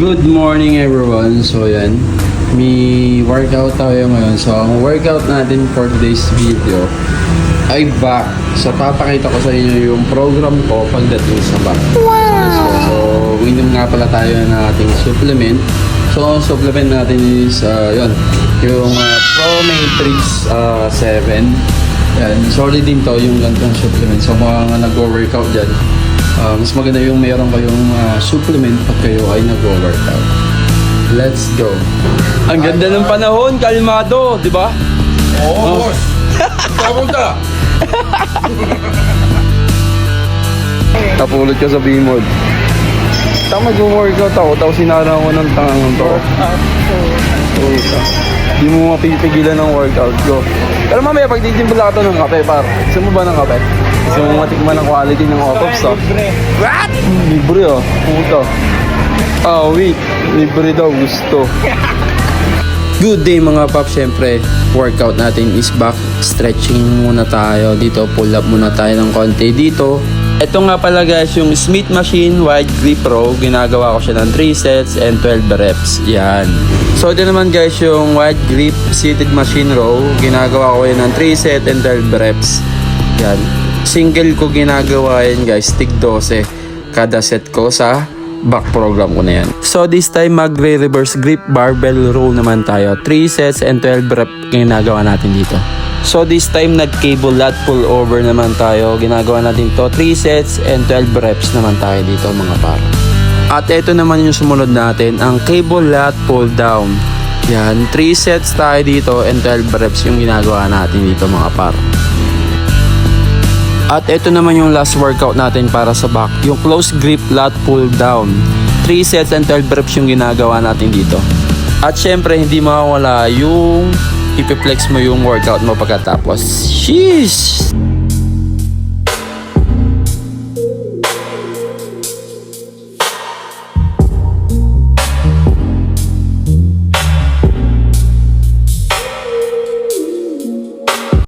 Good morning everyone. So yan, may workout tayo ngayon. So ang workout natin for today's video ay back. So papakita ko sa inyo yung program ko pagdating sa back. So uminom nga pala tayo ng ating supplement. So ang supplement natin is yun, yung Pro Matrix 7. Yan, solid din to yung ganitong supplement. So mga nag-workout dyan, mas maganda yung meron kayong supplement pag kayo ay nag-workout. Let's go. Ang ganda ng panahon, kalmado, di ba? Oo, boss. Tapos ka. Napulot ka sa B-mode. Tama, mag-workout ako, tapos sinara ko ng tangang to. Hindi mo mapipigilan ng workout ko. Pero mamaya pag titimpla ka to ng kape, par. Gusto mo ba ng kape? Gusto mo matikman ng quality ng Opops, to? What? Libre, oh. Puto. Wait. Libre daw, gusto. Good day mga paps. Siyempre, workout natin is back. Stretching muna tayo. Dito, pull up muna tayo ng konti dito. Ito nga pala guys, yung Smith Machine Wide Grip Row. Ginagawa ko siya ng 3 sets and 12 reps. Yan. So, ito naman guys, yung Wide Grip Seated Machine Row. Ginagawa ko yun ng 3 set and 12 reps. Yan. Single ko ginagawa yan guys, tig 12 kada set ko sa back program ko na yan. So this time magre-reverse grip barbell row naman tayo. 3 sets and 12 rep ginagawa natin dito. So this time nag-cable lat pull over naman tayo. Ginagawa natin to 3 sets and 12 reps naman tayo dito mga par. At ito naman yung sumunod natin, ang cable lat pull down. Yan, 3 sets tayo dito and 12 reps yung ginagawa natin dito mga par. At ito naman yung last workout natin para sa back, yung close grip lat pull down. 3 sets and 12 reps yung ginagawa natin dito. At syempre hindi mawawala yung ipiplex mo yung workout mo pagkatapos. Sheesh!